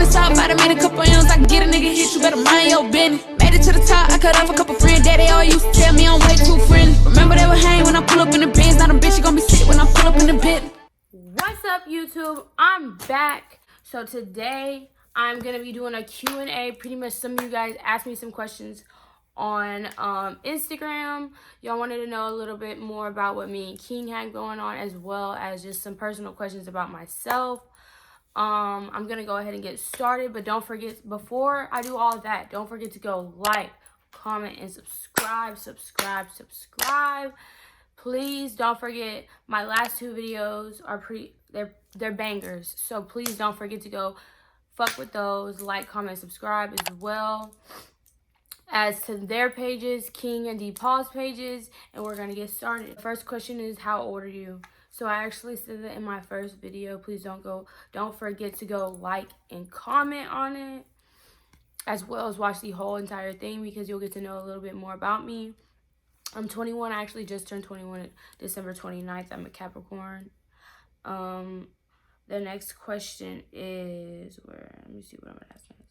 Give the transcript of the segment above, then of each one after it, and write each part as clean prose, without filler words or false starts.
the top, about to made a couple M's. I can get a nigga hit, you better mind your business. Made it to the top, I cut off a couple friends. Daddy all used to tell me I'm way too friendly. Remember they would hang when I pull up in the Benz. Not a bitch, you gon' be sick when I pull up in the Bentley. What's up, YouTube? I'm back. So today I'm gonna be doing a Q&A. Pretty much some of you guys asked me some questions on Instagram. Y'all wanted to know a little bit more about what me and King had going on, as well as just some personal questions about myself. I'm gonna go ahead and get started, but don't forget, before I do all that, don't forget to go like, comment, and subscribe. Please don't forget, my last two videos are they're bangers, so please don't forget to go fuck with those, like, comment, subscribe, as well as to their pages, King and D Paul's pages, and we're gonna get started. The first question is, how old are you? So I actually said that in my first video. Please don't forget to go like and comment on it, as well as watch the whole entire thing, because you'll get to know a little bit more about me. I'm 21. I actually just turned 21 December 29th. I'm a Capricorn. The next question is, let me see what I'm gonna ask next.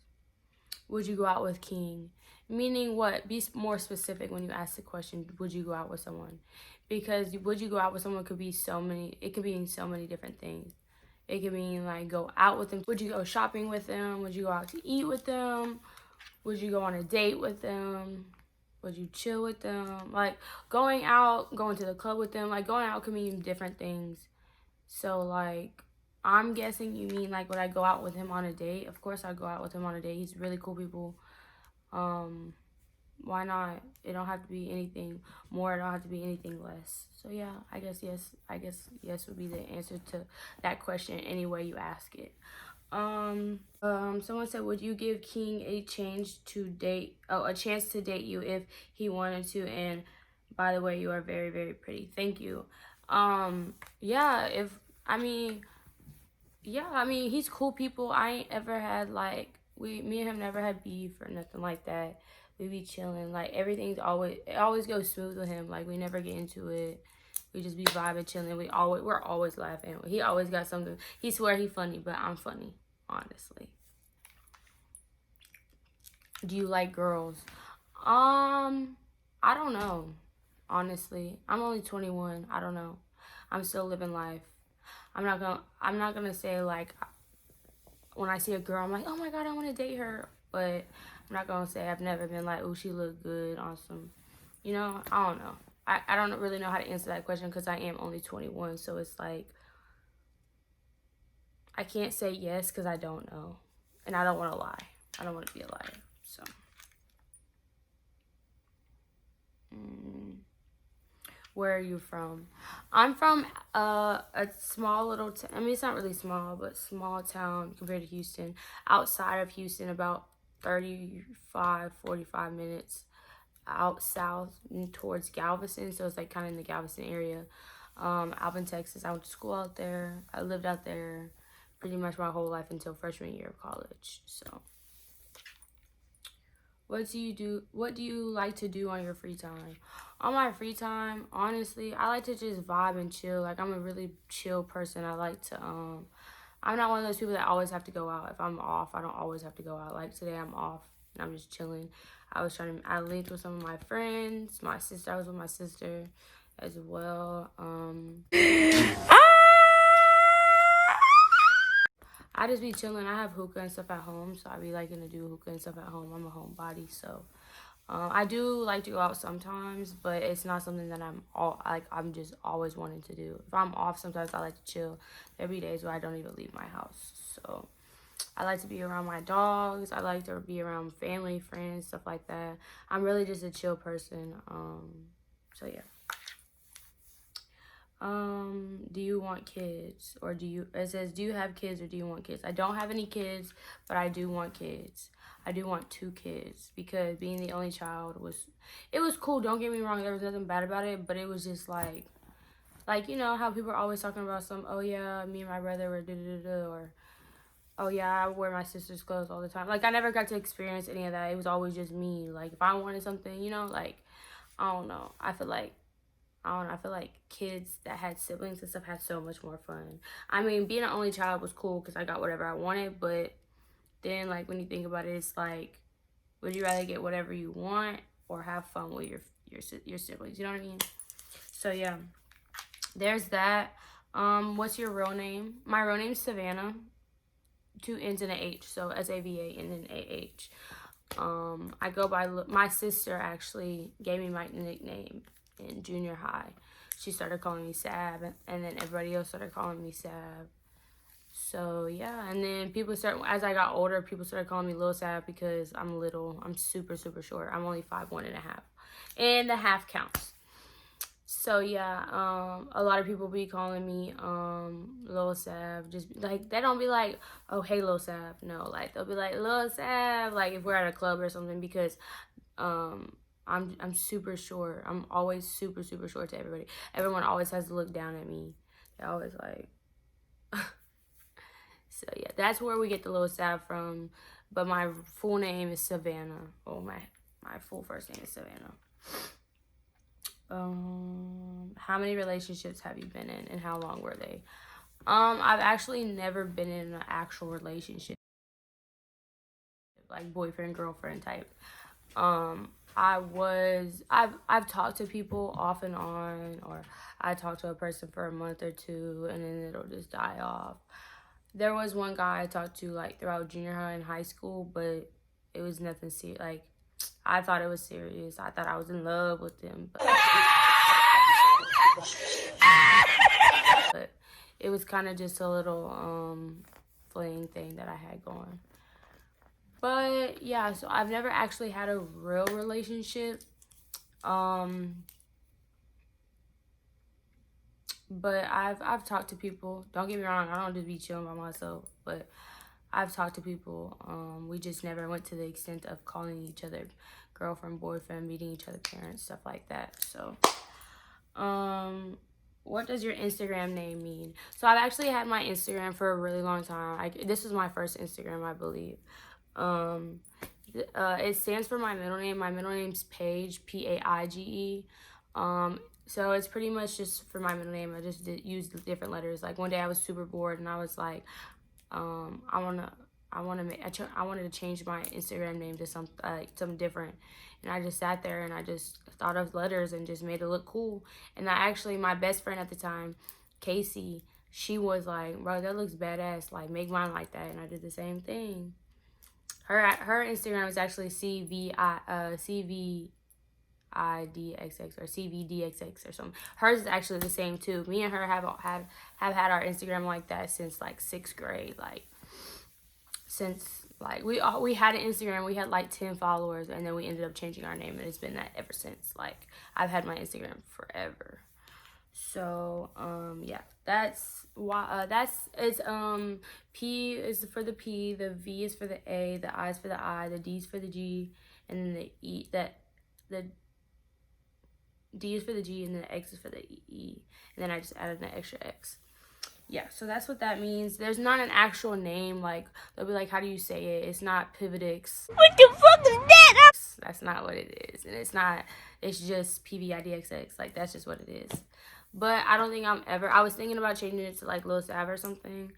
Would you go out with King? Meaning what? Be more specific when you ask the question, would you go out with someone? Because would you go out with someone could be so many, it could mean so many different things. It could mean like go out with them. Would you go shopping with them? Would you go out to eat with them? Would you go on a date with them? Would you chill with them? Like going out, going to the club with them, like going out could mean different things. So like, I'm guessing you mean like, would I go out with him on a date? Of course I'd go out with him on a date. He's really cool people. Why not? It don't have to be anything more. It don't have to be anything less. So yeah, I guess yes would be the answer to that question any way you ask it. Someone said, would you give King a chance to date you if he wanted to? And by the way, you are very, very pretty. Thank you. Yeah, he's cool people. I ain't ever had like, me and him never had beef or nothing like that. We be chilling. Like it always goes smooth with him. Like we never get into it. We just be vibing, chilling. We're always laughing. He always got something. He swear he funny, but I'm funny, honestly. Do you like girls? I don't know. Honestly, I'm only 21. I don't know. I'm still living life. I'm not gonna say like when I see a girl I'm like, oh my god, I want to date her, but I'm not gonna say I've never been like, oh, she look good, awesome. You know, I don't know. I don't really know how to answer that question because I am only 21, so it's like I can't say yes because I don't know, and I don't want to lie. I don't want to be a liar. So where are you from? I'm from a small little town. I mean, it's not really small, but small town compared to Houston. Outside of Houston, about 45 minutes out south towards Galveston. So it's like kind of in the Galveston area. Alvin, Texas. I went to school out there. I lived out there pretty much my whole life until freshman year of college. So what do you like to do on your free time? On my free time, honestly, I like to just vibe and chill. Like, I'm a really chill person. I like to, I'm not one of those people that always have to go out. If I'm off, I don't always have to go out. Like, today I'm off and I'm just chilling. I linked with some of my friends. I was with my sister as well. I just be chilling. I have hookah and stuff at home, so I be liking to do hookah and stuff at home. I'm a homebody, so I do like to go out sometimes, but it's not something that I'm just always wanting to do. If I'm off, sometimes I like to chill. There be days where I don't even leave my house, so I like to be around my dogs. I like to be around family, friends, stuff like that. I'm really just a chill person. So yeah. Do you want kids, or it says, do you have kids or do you want kids? I don't have any kids, but I do want kids. I do want 2 kids, because being the only child was cool. Don't get me wrong. There was nothing bad about it, but it was just like, you know, how people are always talking about oh yeah, me and my brother were da-da-da-da, or oh yeah, I wear my sister's clothes all the time. Like, I never got to experience any of that. It was always just me. Like, if I wanted something, you know, like, I don't know. I feel like kids that had siblings and stuff had so much more fun. I mean, being an only child was cool because I got whatever I wanted, but then like when you think about it, it's like, would you rather get whatever you want or have fun with your siblings? You know what I mean? So yeah, there's that. What's your real name? My real name's Savannah. 2 N's and an H, so SAVA and then AH. I go by, my sister actually gave me my nickname in junior high. She started calling me Sab, and then everybody else started calling me Sab. So yeah, and then as I got older, people started calling me Lil Sab because I'm little. I'm super, super short. I'm only 5'1" and a half. And the half counts. So yeah, a lot of people be calling me Lil Sav. Just like, they don't be like, oh hey Lil Sav. No, like they'll be like Lil Sav, like if we're at a club or something, because I'm super short. I'm always super, super short to everybody. Everyone always has to look down at me. They're always like so yeah, that's where we get the Lil Sav from. But my full name is Savannah. Oh, my full first name is Savannah. How many relationships have you been in, and how long were they? I've actually never been in an actual relationship, like boyfriend girlfriend type. I've talked to people off and on, or I talked to a person for a month or two and then it'll just die off. There was one guy I talked to like throughout junior high and high school, but it was nothing serious. Like, I thought it was serious. I thought I was in love with him, but it was kind of just a little fling thing that I had going. But yeah, so I've never actually had a real relationship. But I've talked to people. Don't get me wrong, I don't just be chilling by myself, but I've talked to people. We just never went to the extent of calling each other girlfriend, boyfriend, meeting each other parents, stuff like that. So what does your Instagram name mean? So I've actually had my Instagram for a really long time. This was my first Instagram, I believe. It stands for my middle name. My middle name's Paige, Paige. So it's pretty much just for my middle name. I just used different letters. Like one day I was super bored and I was like, I wanted to change my Instagram name to something different. And I just sat there and I just thought of letters and just made it look cool. And my best friend at the time, Casey, she was like, bro, that looks badass. Like, make mine like that. And I did the same thing. Her Instagram is actually CVIDXX or CVDXX or something. Hers is actually the same too. Me and her have had our Instagram like that since like 6th grade. Like, since like we had an Instagram, we had like 10 followers, and then we ended up changing our name, and it's been that ever since. Like, I've had my Instagram forever. So yeah, that's why it's P is for the P, the V is for the A, the I is for the I, the D is for the G, and then the the D is for the G, and then the X is for the E, and then I just added an extra X. Yeah, so that's what that means. There's not an actual name. Like, they'll be like, how do you say it? It's not Pivotix. What the fuck is that? That's not what it is. And it's just PVIDXX. Like, that's just what it is. But I don't think I was thinking about changing it to like Lil Sav or something.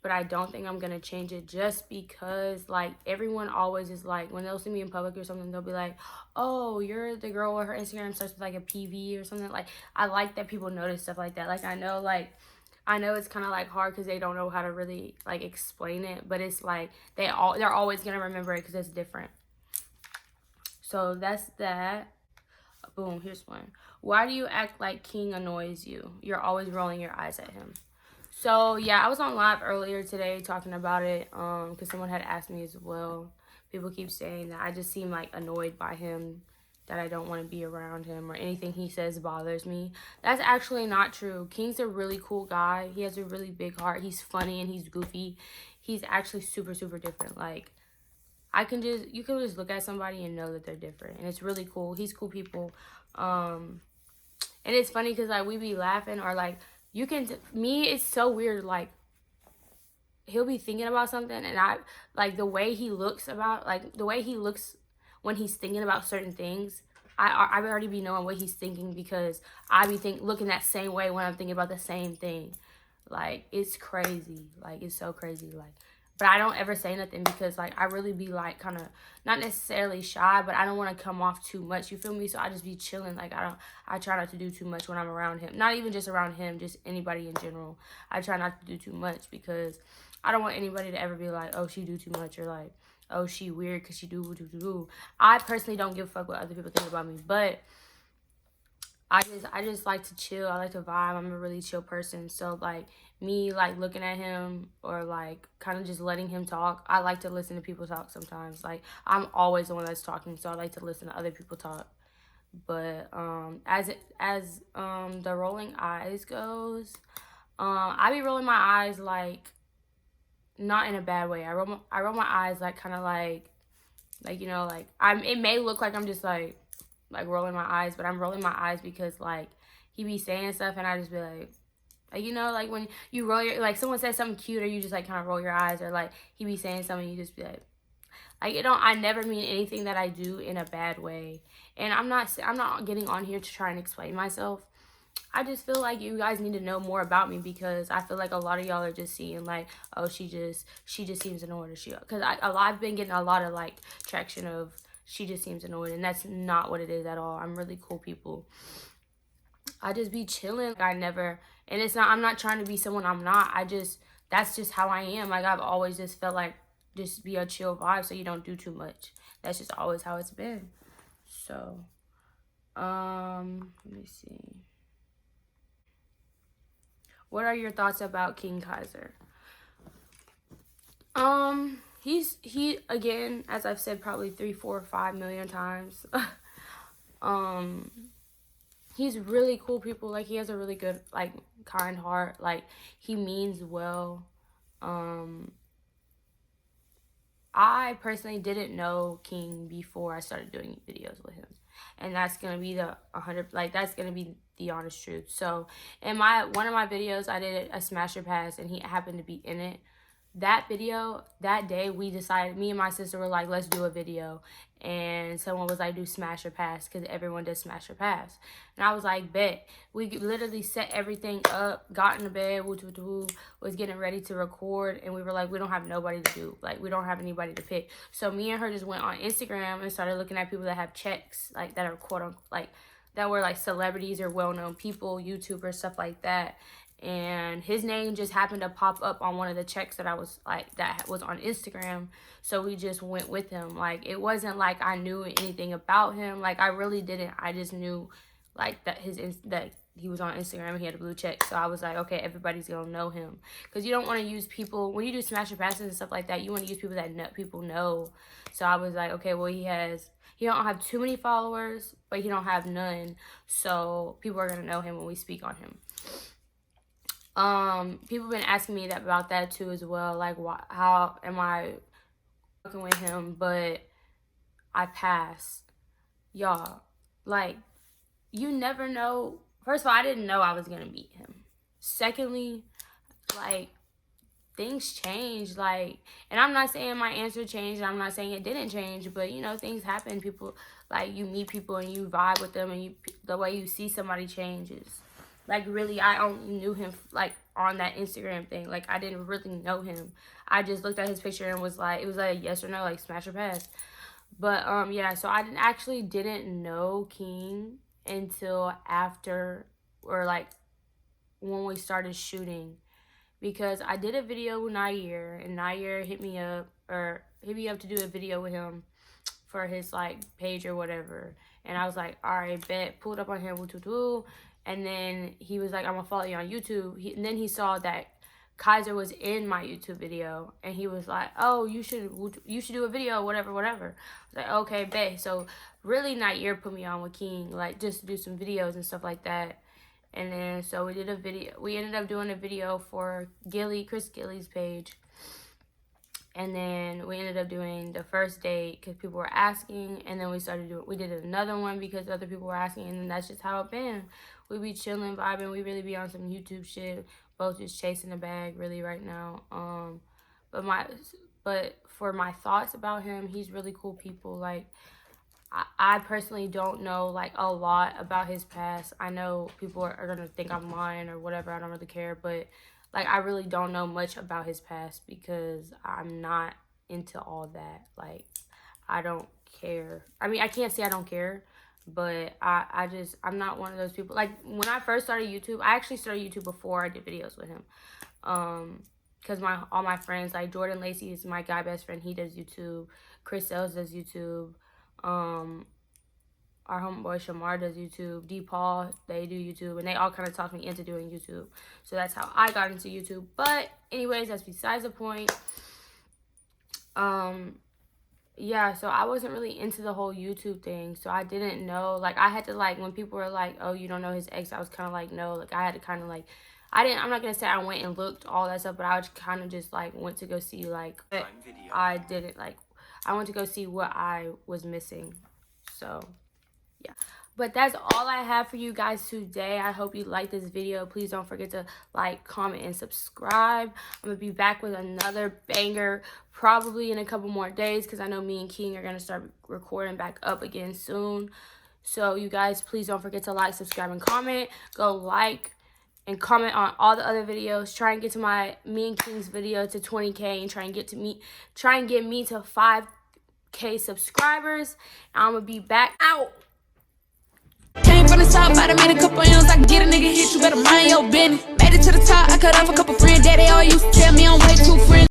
But I don't think I'm going to change it, just because, like, everyone always is like, when they'll see me in public or something, they'll be like, oh, you're the girl where her Instagram starts with like a PV or something. Like, I like that people notice stuff like that. Like, I know it's kind of like hard because they don't know how to really like explain it, but it's like they're always gonna remember it because it's different. So that's that. Boom, here's one. Why do you act like King annoys you? You're always rolling your eyes at him. So yeah, I was on live earlier today talking about it because someone had asked me as well. People keep saying that I just seem like annoyed by him, that I don't want to be around him, or anything he says bothers me. That's actually not true. King's a really cool guy. He has a really big heart. He's funny and he's goofy. He's actually super, super different. Like, you can just look at somebody and know that they're different, and it's really cool. He's cool people. And it's funny because like we be laughing, or like it's so weird. Like, he'll be thinking about something, and I like the way he looks when he's thinking about certain things. I already be knowing what he's thinking because I be looking that same way when I'm thinking about the same thing. Like, it's crazy. Like, it's so crazy. Like, But I don't ever say nothing because, like, I really be, like, kind of, not necessarily shy, but I don't want to come off too much, you feel me? So I just be chilling. Like, I try not to do too much when I'm around him. Not even just around him, just anybody in general. I try not to do too much because I don't want anybody to ever be like, oh, she do too much, or like, oh, she weird because she do. I personally don't give a fuck what other people think about me, but I just like to chill. I like to vibe. I'm a really chill person. So, like, me, like, looking at him or, like, kind of just letting him talk, I like to listen to people talk sometimes. Like, I'm always the one that's talking, so I like to listen to other people talk. But as the rolling eyes goes, I be rolling my eyes, like, not in a bad way. I roll my eyes, like, kind of like, you know, like, it may look like I'm just like rolling my eyes, but I'm rolling my eyes because, like, he be saying stuff and I just be like, you know, like, when you roll your, like, someone says something cute, or you just, like, kind of roll your eyes, or, like, he be saying something, you just be like, you know, I never mean anything that I do in a bad way. And I'm not getting on here to try and explain myself. I just feel like you guys need to know more about me, because I feel like a lot of y'all are just seeing, like, oh, she just seems annoyed, or because I've been getting a lot of, like, traction of she just seems annoyed, and that's not what it is at all. I'm really cool people. I just be chilling. I never, and it's not, I'm not trying to be someone I'm not. That's just how I am. Like, I've always just felt like just be a chill vibe so you don't do too much. That's just always how it's been. So, let me see. What are your thoughts about King Kaiser? He again, as I've said probably 3, 4, 5 million times. He's really cool people. Like, he has a really good, like, kind heart. Like, he means well. I personally didn't know King before I started doing videos with him, and that's gonna be that's gonna be the honest truth. So, in one of my videos, I did a smasher pass, and he happened to be in it. That video, that day, we decided, me and my sister were like, let's do a video. And someone was like, do smash or pass, because everyone does smash or pass. And I was like, bet. We literally set everything up, got in the bed, was getting ready to record, and we were like, we don't have nobody to do. Like, we don't have anybody to pick. So me and her just went on Instagram and started looking at people that have checks, like, that are quote unquote, like, that were like celebrities or well-known people, YouTubers, stuff like that. And his name just happened to pop up on one of the checks that I was like, that was on Instagram. So we just went with him. Like, it wasn't like I knew anything about him. Like, I really didn't. I just knew, like, that that he was on Instagram and he had a blue check. So I was like, okay, everybody's gonna know him, because you don't want to use people when you do smash or passes and stuff like that. You want to use people that people know. So I was like, okay, well, he don't have too many followers, but he don't have none. So people are gonna know him when we speak on him. People have been asking me about that too as well. Like, how am I working with him? But I passed. Y'all, like, you never know. First of all, I didn't know I was gonna beat him. Secondly, like, things change. Like, and I'm not saying my answer changed. I'm not saying it didn't change. But, you know, things happen. People, like, you meet people and you vibe with them, and the way you see somebody changes. Like, really, I only knew him, like, on that Instagram thing. Like, I didn't really know him. I just looked at his picture and was like, it was like a yes or no, like, smash or pass. But, yeah, so I didn't know King until after, or, like, when we started shooting. Because I did a video with Nair, and Nair hit me up to do a video with him for his, like, page or whatever. And I was like, all right, bet. Pulled up on him, and then he was like, I'm gonna follow you on YouTube. And then he saw that Kaiser was in my YouTube video, and he was like, oh, you should do a video, whatever. I was like, okay, bet. So really, Nair put me on with King, like, just to do some videos and stuff like that. And then so we did a video. We ended up doing a video for Chris Gilly's page. And then we ended up doing the first date because people were asking. And then we did another one because other people were asking. And that's just how it been. We be chilling, vibing. We really be on some YouTube shit. Both just chasing the bag really right now. But for my thoughts about him, he's really cool people. Like, I personally don't know, like, a lot about his past. I know people are going to think I'm lying or whatever. I don't really care. But Like, I really don't know much about his past because I'm not into all that. Like, I don't care. I mean, I can't say I don't care, but I'm not one of those people. Like, when I first started YouTube, I actually started YouTube before I did videos with him. Because all my friends, like Jordan Lacey is my guy best friend. He does YouTube. Chris Sells does YouTube. Our homeboy Shamar does YouTube. D. Paul, they do YouTube. And they all kind of talked me into doing YouTube. So that's how I got into YouTube. But anyways, that's besides the point. Yeah, so I wasn't really into the whole YouTube thing. So I didn't know. Like, I had to, like, when people were like, oh, you don't know his ex, I was kind of like, no. Like, I had to kind of, like, I'm not going to say I went and looked all that stuff, but I kind of just, like, went to go see, like, I didn't, like, I went to go see what I was missing. So, yeah. But that's all I have for you guys today. I hope you liked this video. Please don't forget to like, comment, and subscribe. I'm going to be back with another banger probably in a couple more days because I know me and King are going to start recording back up again soon. So, you guys, please don't forget to like, subscribe, and comment. Go like and comment on all the other videos. Try and get to me and King's video to 20K and try and get me to 5K subscribers. And I'm going to be back out. Came from the south, I done made a couple M's. I can get a nigga hit, you better mind your business. Made it to the top, I cut off a couple friends that they all used to tell me I'm way too friendly.